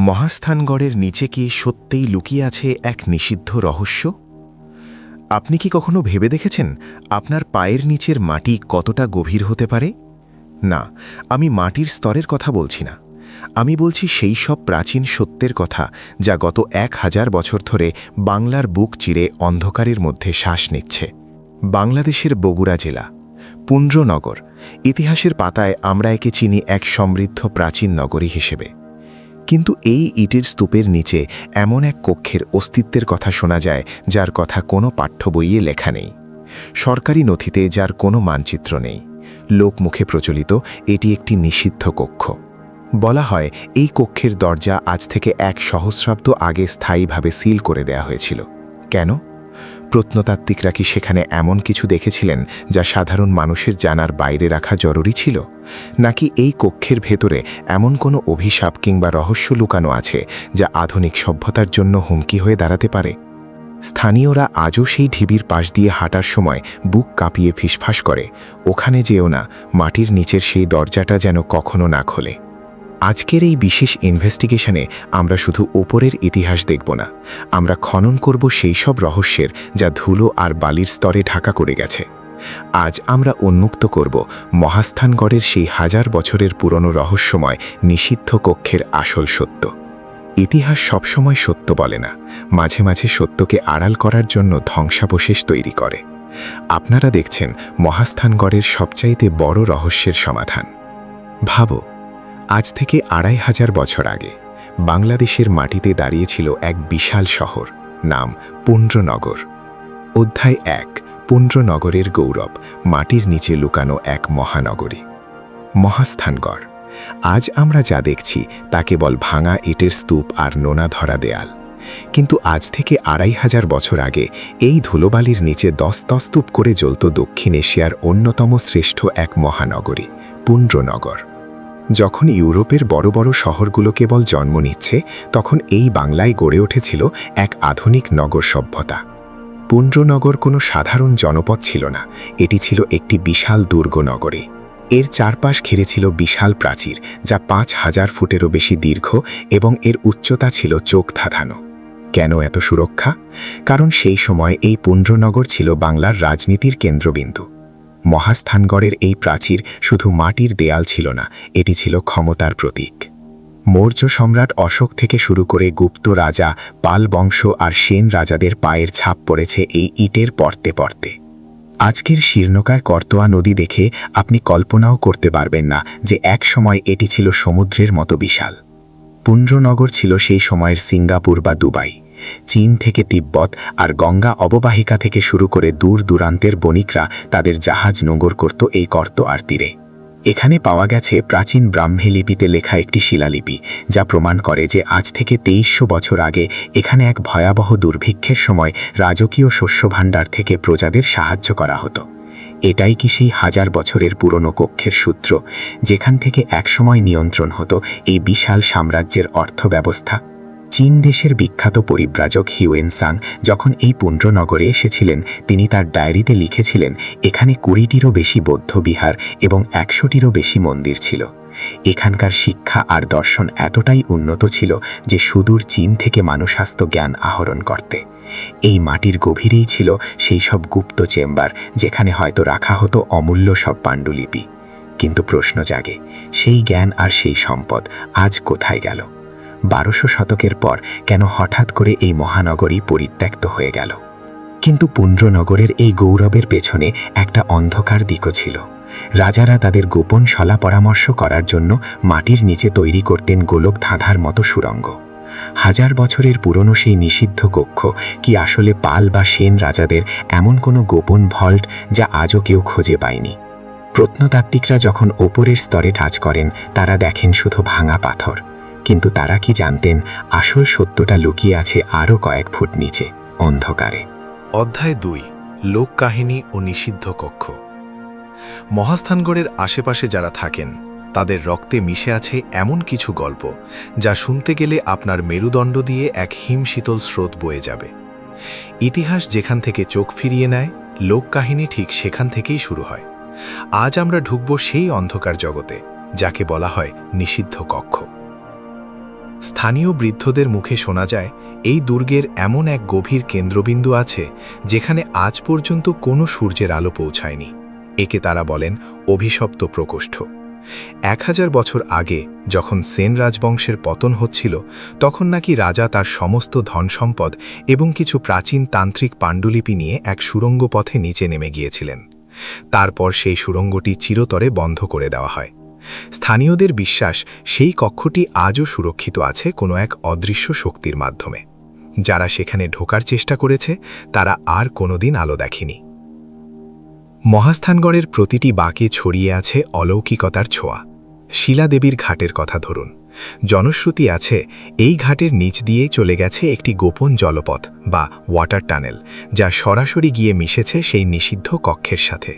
মহাস্থানগড়ের নিচে কি সত্যিই লুকিয়ে আছে এক নিষিদ্ধ রহস্য? আপনি কি কখনো ভেবে দেখেছেন আপনার পায়ের নিচের মাটি কতটা গভীর হতে পারে? না, আমি মাটির স্তরের কথা বলছি না। আমি বলছি সেই সব প্রাচীন সত্যের কথা যা গত 1000 বছর ধরে বাংলার বুক চিরে অন্ধকারের মধ্যে শ্বাস নিচ্ছে। বাংলাদেশের বগুড়া জেলা, পুন্ড্রনগর। ইতিহাসের পাতায় আমরা একে চিনি এক সমৃদ্ধ প্রাচীন নগরী হিসেবে। কিন্তু এই ইটের স্তূপের নিচে এমন এক কক্ষের অস্তিত্বের কথা শোনা যায় যার কথা কোনো পাঠ্য বইয়ে লেখা নেই, সরকারি নথিতে যার কোনো মানচিত্র নেই। লোকমুখে প্রচলিত এটি একটি নিষিদ্ধ কক্ষ। বলা হয় এই কক্ষের দরজা আজ থেকে 1 সহস্রাব্দ আগে স্থায়ীভাবে সিল করে দেয়া হয়েছিল। কেন? প্রত্নতাত্ত্বিকরা কি সেখানে এমন কিছু দেখেছিলেন যা সাধারণ মানুষের জানার বাইরে রাখা জরুরি ছিল? নাকি এই কক্ষের ভেতরে এমন কোনো অভিশাপ কিংবা রহস্য লুকানো আছে যা আধুনিক সভ্যতার জন্য হুমকি হয়ে দাঁড়াতে পারে? স্থানীয়রা আজও সেই ঢিবির পাশ দিয়ে হাঁটার সময় বুক কাঁপিয়ে ফিসফাস করে, ওখানে যেও না, মাটির নিচের সেই দরজাটা যেন কখনো না খোলে। আজকের এই বিশেষ ইনভেস্টিগেশনে আমরা শুধু ওপরের ইতিহাস দেখব না, আমরা খনন করব সেই সব রহস্যের যা ধুলো আর বালির স্তরে ঢাকা করে গেছে। আজ আমরা উন্মুক্ত করব মহাস্থানগড়ের সেই 1000 বছরের পুরনো রহস্যময় নিষিদ্ধ কক্ষের আসল সত্য। ইতিহাস সবসময় সত্য বলে না, মাঝে মাঝে সত্যকে আড়াল করার জন্য ধ্বংসাবশেষ তৈরি করে। আপনারা দেখছেন মহাস্থানগড়ের সবচাইতে বড় রহস্যের সমাধান। ভাবো, আজ থেকে 2500 বছর আগে বাংলাদেশের মাটিতে দাঁড়িয়েছিল এক বিশাল শহর, নাম পুন্ড্রনগর। অধ্যায় 1, পুন্ড্রনগরের গৌরব, মাটির নিচে লুকানো এক মহানগরী। মহাস্থানগড়। আজ আমরা যা দেখছি তা কেবল ভাঙা ইটের স্তূপ আর নোনা ধরা দেয়াল। কিন্তু আজ থেকে 2500 বছর আগে এই ধুলোবালির নিচে দস্তস্তূপ করে জ্বলত দক্ষিণ এশিয়ার অন্যতম শ্রেষ্ঠ এক মহানগরী, পুন্ড্রনগর। যখন ইউরোপের বড় বড় শহরগুলো কেবল জন্ম নিচ্ছে, তখন এই বাংলায় গড়ে উঠেছিল এক আধুনিক নগর সভ্যতা। পুন্ড্রনগর কোনো সাধারণ জনপদ ছিল না, এটি ছিল একটি বিশাল দুর্গ নগরী। এর চারপাশ ঘিরে ছিল বিশাল প্রাচীর, যা 5000 ফুটেরও বেশি দীর্ঘ এবং এর উচ্চতা ছিল চোখ ধাঁধানো। কেন এত সুরক্ষা? কারণ সেই সময় এই পুন্ড্রনগর ছিল বাংলার রাজনীতির কেন্দ্রবিন্দু। মহাস্থানগড়ের এই প্রাচীর শুধু মাটির দেয়াল ছিল না, এটি ছিল ক্ষমতার প্রতীক। মৌর্য সম্রাট অশোক থেকে শুরু করে গুপ্ত রাজা, পাল বংশ আর সেন রাজাদের পায়ের ছাপ পড়েছে এই ইটের পর্তে পর্তে। আজকের শীর্ণকায় করতোয়া নদী দেখে আপনি কল্পনাও করতে পারবেন না যে এক সময় এটি ছিল সমুদ্রের মতো বিশাল। পুন্ড্রনগর ছিল সেই সময়ের সিঙ্গাপুর বা দুবাই। চীন থেকে তিব্বত আর গঙ্গা অববাহিকা থেকে শুরু করে দূর দূরান্তের বণিকরা তাদের জাহাজ নোঙর করত এই করতোয়ার তীরে। এখানে পাওয়া গেছে প্রাচীন ব্রাহ্মী লিপিতে লেখা একটি শিলালিপি, যা প্রমাণ করে যে আজ থেকে 2300 বছর আগে এখানে এক ভয়াবহ দুর্ভিক্ষের সময় রাজকীয় শস্যভাণ্ডার থেকে প্রজাদের সাহায্য করা হতো। এটাই কি সেই 1000 বছরের পুরনো কক্ষের সূত্র, যেখান থেকে একসময় নিয়ন্ত্রণ হতো এই বিশাল সাম্রাজ্যের অর্থব্যবস্থা? চীন দেশের বিখ্যাত পরিব্রাজক হিউয়েনসাং যখন এই পুন্ড্রনগরে এসেছিলেন, তিনি তার ডায়েরিতে লিখেছিলেন এখানে 20টিরও বেশি বৌদ্ধ বিহার এবং 100টিরও বেশি মন্দির ছিল। এখানকার শিক্ষা আর দর্শন এতটাই উন্নত ছিল যে সুদূর চীন থেকে মানুষ আসত জ্ঞান আহরণ করতে। এই মাটির গভীরেই ছিল সেই সব গুপ্ত চেম্বার, যেখানে হয়তো রাখা হতো অমূল্য সব পাণ্ডুলিপি। কিন্তু প্রশ্ন জাগে, সেই জ্ঞান আর সেই সম্পদ আজ কোথায় গেল? 1200 শতকের পর কেন হঠাৎ করে এই মহানগরী পরিত্যক্ত হয়ে গেল? কিন্তু পুন্ড্রনগরের এই গৌরবের পেছনে একটা অন্ধকার দিকও ছিল। রাজারা তাদের গোপন সলা পরামর্শ করার জন্য মাটির নিচে তৈরি করতেন গোলক ধাঁধার মতো সুড়ঙ্গ। 1000 বছরের পুরনো সেই নিষিদ্ধ কক্ষ কি আসলে পাল বা সেন রাজাদের এমন কোনো গোপন ভল্ট যা আজও কেউ খুঁজে পায়নি? প্রত্নতাত্ত্বিকরা যখন ওপরের স্তরে টাচ করেন, তারা দেখেন শুধু ভাঙা পাথর। কিন্তু তারা কি জানতেন আসল সত্যটা লুকিয়ে আছে আরও কয়েক ফুট নিচে, অন্ধকারে? অধ্যায় 2, লোককাহিনী ও নিষিদ্ধ কক্ষ। মহাস্থানগড়ের আশেপাশে যারা থাকেন তাদের রক্তে মিশে আছে এমন কিছু গল্প যা শুনতে গেলে আপনার মেরুদণ্ড দিয়ে এক হিমশীতল স্রোত বয়ে যাবে। ইতিহাস যেখান থেকে চোখ ফিরিয়ে নেয়, লোককাহিনী ঠিক সেখান থেকেই শুরু হয়। আজ আমরা ঢুকব সেই অন্ধকার জগতে যাকে বলা হয় নিষিদ্ধ কক্ষ। স্থানীয় বৃদ্ধদের মুখে শোনা যায় এই দুর্গের এমন এক গভীর কেন্দ্রবিন্দু আছে যেখানে আজ পর্যন্ত কোনো সূর্যের আলো পৌঁছায়নি। একে তারা বলেন অভিশপ্ত প্রকোষ্ঠ। 1000 বছর আগে যখন সেন রাজবংশের পতন হচ্ছিল, তখন নাকি রাজা তার সমস্ত ধনসম্পদ এবং কিছু প্রাচীন তান্ত্রিক পাণ্ডুলিপি নিয়ে এক সুড়ঙ্গ পথে নিচে নেমে গিয়েছিলেন। তারপর সেই সুড়ঙ্গটি চিরতরে বন্ধ করে দেওয়া হয়। স্থানীয়দের বিশ্বাস সেই কক্ষটি আজও সুরক্ষিত আছে কোনো এক অদৃশ্য শক্তির মাধ্যমে। যারা সেখানে ঢোকার চেষ্টা করেছে তারা আর কোনোদিন আলো দেখেনি। মহাস্থানগড়ের প্রতিটি বাঁকে ছড়িয়ে আছে অলৌকিকতার ছোঁয়া। শিলাদেবীর ঘাটের কথা ধরুন। জনশ্রুতি আছে এই ঘাটের নিচ দিয়েই চলে গেছে একটি গোপন জলপথ বা ওয়াটার টানেল, যা সরাসরি গিয়ে মিশেছে সেই নিষিদ্ধ কক্ষের সাথে।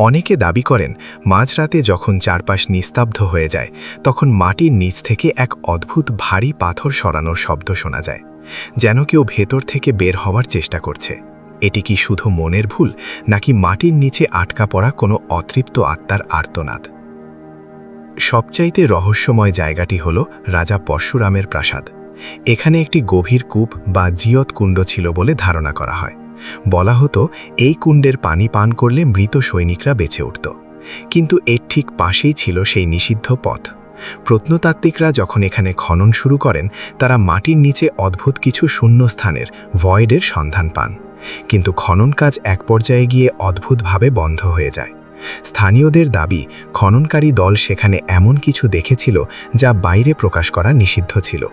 অনেকে দাবি করেন মাঝরাতে যখন চারপাশ নিস্তব্ধ হয়ে যায়, তখন মাটির নিচ থেকে এক অদ্ভুত ভারী পাথর সরানোর শব্দ শোনা যায়, যেন কেউ ভেতর থেকে বের হওয়ার চেষ্টা করছে। এটি কি শুধু মনের ভুল, নাকি মাটির নিচে আটকা পড়া কোনো অতৃপ্ত আত্মার আর্তনাদ? সবচাইতে রহস্যময় জায়গাটি হল রাজা পরশুরামের প্রাসাদ। এখানে একটি গভীর কূপ বা জিয়ত কুণ্ড ছিল বলে ধারণা করা হয়। বলা হতো এই কুণ্ডের পানি পান করলে মৃত সৈনিকরা বেঁচে উঠত। কিন্তু এর ঠিক পাশেই ছিল সেই নিষিদ্ধ পথ। প্রত্নতাত্ত্বিকরা যখন এখানে খনন শুরু করেন, তারা মাটির নিচে অদ্ভুত কিছু শূন্যস্থানের ভয়েডের সন্ধান পান। কিন্তু খনন কাজ এক পর্যায়ে গিয়ে অদ্ভুতভাবে বন্ধ হয়ে যায়। স্থানীয়দের দাবি খননকারী দল সেখানে এমন কিছু দেখেছিল যা বাইরে প্রকাশ করা নিষিদ্ধ ছিল।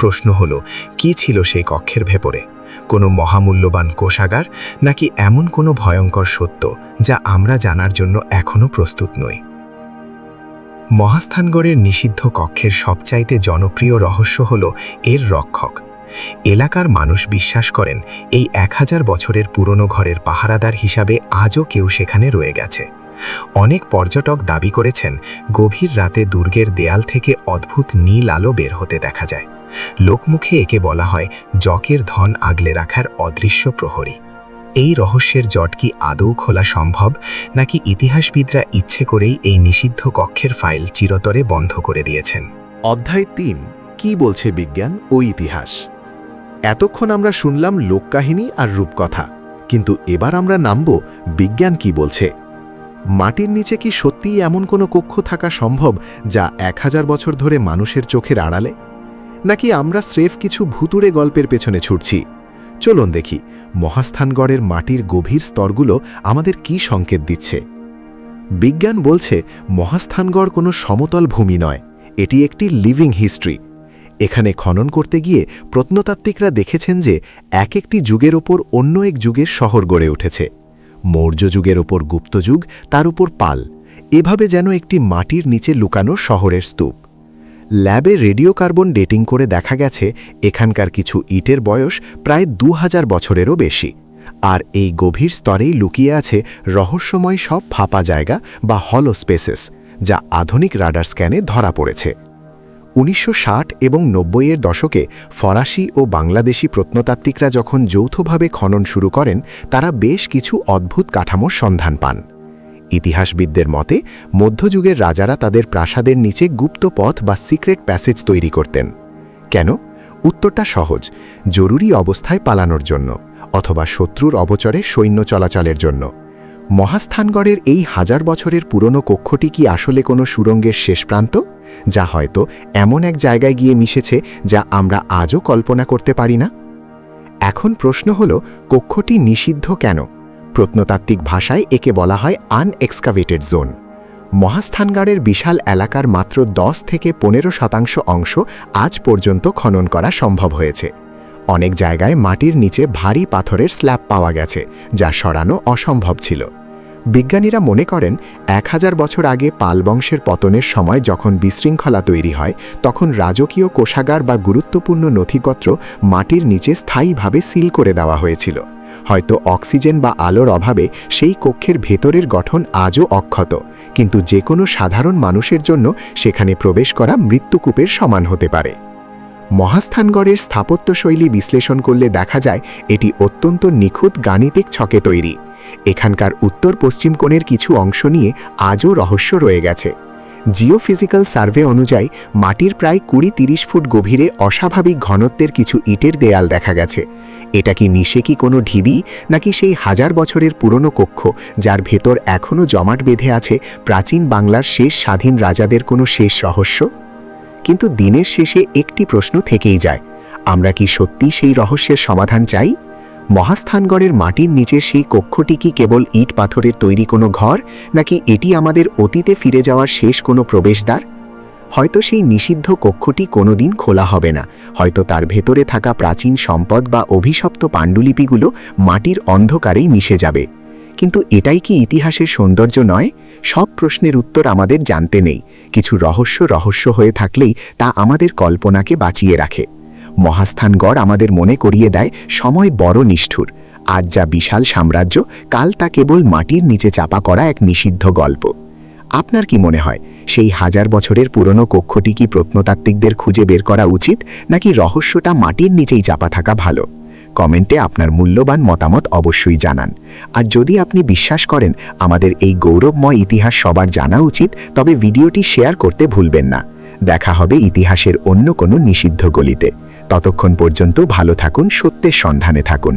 প্রশ্ন হলো, কি ছিল সেই কক্ষের ভেতরে? কোনো মহামূল্যবান কোষাগার, নাকি এমন কোনো ভয়ঙ্কর সত্য যা আমরা জানার জন্য এখনও প্রস্তুত নই? মহাস্থানগড়ের নিষিদ্ধ কক্ষের সবচাইতে জনপ্রিয় রহস্য হল এর রক্ষক। এলাকার মানুষ বিশ্বাস করেন এই 1000 বছরের পুরনো ঘরের পাহারাদার হিসাবে আজও কেউ সেখানে রয়ে গেছে। অনেক পর্যটক দাবি করেছেন গভীর রাতে দুর্গের দেয়াল থেকে অদ্ভুত নীল আলো বের হতে দেখা যায়। লোকমুখে একে বলা হয় জকের ধন আগলে রাখার অদৃশ্য প্রহরী। এই রহস্যের জট কি আদৌ খোলা সম্ভব, নাকি ইতিহাসবিদরা ইচ্ছে করেই এই নিষিদ্ধ কক্ষের ফাইল চিরতরে বন্ধ করে দিয়েছেন? অধ্যায় 3, কি বলছে বিজ্ঞান ও ইতিহাস। এতক্ষণ আমরা শুনলাম লোককাহিনী আর রূপকথা, কিন্তু এবার আমরা নামব বিজ্ঞান কি বলছে। মাটির নিচে কি সত্যিই এমন কোনো কক্ষ থাকা সম্ভব যা 1000 বছর ধরে মানুষের চোখের আড়ালে? নাকি আমরা স্রেফ কিছু ভুতুড়ে গল্পের পেছনে ছুটছি? চলুন দেখি মহাস্থানগড়ের মাটির গভীর স্তরগুলো আমাদের কি সংকেত দিচ্ছে। বিজ্ঞান বলছে মহাস্থানগড় কোনো সমতল ভূমি নয়, এটি একটি লিভিং হিস্ট্রি। এখানে খনন করতে গিয়ে প্রত্নতাত্ত্বিকরা দেখেছেন যে এক একটি যুগের ওপর অন্য এক যুগের শহর গড়ে উঠেছে। মৌর্য যুগের ওপর গুপ্ত যুগ, তার উপর পাল, এভাবে যেন একটি মাটির নিচে লুকানো শহরের স্তূপ। ল্যাবে রেডিওকার্বন ডেটিং করে দেখা গেছে এখানকার কিছু ইটের বয়স প্রায় 2000 বছরেরও বেশি। আর এই গভীর স্তরেই লুকিয়ে আছে রহস্যময় সব ফাঁপা জায়গা বা হলো স্পেসেস, যা আধুনিক রাডার স্ক্যানে ধরা পড়েছে। 1960 এবং 90-এর দশকে ফরাসি ও বাংলাদেশি প্রত্নতাত্ত্বিকরা যখন যৌথভাবে খনন শুরু করেন, তারা বেশ কিছু অদ্ভুত কাঠামোর সন্ধান পান। ইতিহাসবিদদের মতে মধ্যযুগের রাজারা তাদের প্রাসাদের নিচে গুপ্ত পথ বা সিক্রেট প্যাসেজ তৈরি করতেন। কেন? উত্তরটা সহজ, জরুরি অবস্থায় পালানোর জন্য, অথবা শত্রুর অবচরে সৈন্য চলাচলের জন্য। মহাস্থানগড়ের এই 1000 বছরের পুরনো কক্ষটি কি আসলে কোনো সুড়ঙ্গের শেষ প্রান্ত, যা হয়তো এমন এক জায়গায় গিয়ে মিশেছে যা আমরা আজও কল্পনা করতে পারি না? এখন প্রশ্ন হল, কক্ষটি নিষিদ্ধ কেন? প্রত্নতাত্ত্বিক ভাষায় একে বলা হয় আনএক্সকাভেটেড জোন। মহাস্থানগড়ের বিশাল এলাকার মাত্র 10 থেকে 15% অংশ আজ পর্যন্ত খনন করা সম্ভব হয়েছে। অনেক জায়গায় মাটির নিচে ভারী পাথরের স্ল্যাব পাওয়া গেছে, যা সরানো অসম্ভব ছিল। বিজ্ঞানীরা মনে করেন 1000 বছর আগে পাল বংশের পতনের সময় যখন বিশৃঙ্খলা তৈরি হয়, তখন রাজকীয় কোষাগার বা গুরুত্বপূর্ণ নথিপত্র মাটির নিচে স্থায়ীভাবে সিল করে দেওয়া হয়েছিল। হয়তো অক্সিজেন বা আলোর অভাবে সেই কক্ষের ভেতরের গঠন আজও অক্ষত, কিন্তু যে কোনো সাধারণ মানুষের জন্য সেখানে প্রবেশ করা মৃত্যুকূপের সমান হতে পারে। মহাস্থানগড়ের স্থাপত্যশৈলী বিশ্লেষণ করলে দেখা যায় এটি অত্যন্ত নিখুঁত গাণিতিক ছকে তৈরি। এখানকার উত্তর পশ্চিম কোণের কিছু অংশ নিয়ে আজও রহস্য রয়ে গেছে। জিওফিজিক্যাল সার্ভে অনুযায়ী মাটির প্রায় 20-30 ফুট গভীরে অস্বাভাবিক ঘনত্বের কিছু ইটের দেয়াল দেখা গেছে। এটা কি নিশেকি কোনো ঢিবি, নাকি সেই হাজার বছরের পুরনো কক্ষ যার ভেতর এখনও জমাট বেঁধে আছে প্রাচীন বাংলার শেষ স্বাধীন রাজাদের কোনো শেষ রহস্য? কিন্তু দিনের শেষে একটি প্রশ্ন থেকেই যায়, আমরা কি সত্যি সেই রহস্যের সমাধান চাই? মহাস্থানগড়ের মাটির নিচের সেই কক্ষটি কি কেবল ইট পাথরের তৈরি কোনো ঘর, নাকি এটি আমাদের অতীতে ফিরে যাওয়ার শেষ কোনো প্রবেশদ্বার? হয়তো সেই নিষিদ্ধ কক্ষটি কোনোদিন খোলা হবে না, হয়তো তার ভেতরে থাকা প্রাচীন সম্পদ বা অভিশপ্ত পাণ্ডুলিপিগুলো মাটির অন্ধকারেই মিশে যাবে। কিন্তু এটাই কি ইতিহাসের সৌন্দর্য নয়? সব প্রশ্নের উত্তর আমাদের জানতে নেই, কিছু রহস্য হয়ে থাকলেই তা আমাদের কল্পনাকে বাঁচিয়ে রাখে। মহাস্থানগড় আমাদের মনে করিয়ে দেয় সময় বড় নিষ্ঠুর। আজ যা বিশাল সাম্রাজ্য, কাল তা কেবল মাটির নিচে চাপা করা এক নিষিদ্ধ গল্প। আপনার কি মনে হয়, সেই হাজার বছরের পুরনো কক্ষটি কি প্রত্নতাত্ত্বিকদের খুঁজে বের করা উচিত, নাকি রহস্যটা মাটির নিচেই চাপা থাকা ভালো? কমেন্টে আপনার মূল্যবান মতামত অবশ্যই জানান। আর যদি আপনি বিশ্বাস করেন আমাদের এই গৌরবময় ইতিহাস সবার জানা উচিত, তবে ভিডিওটি শেয়ার করতে ভুলবেন না। দেখা হবে ইতিহাসের অন্য কোনো নিষিদ্ধ গলিতে। ততক্ষণ পর্যন্ত ভালো থাকুন, সত্যের সন্ধানে থাকুন।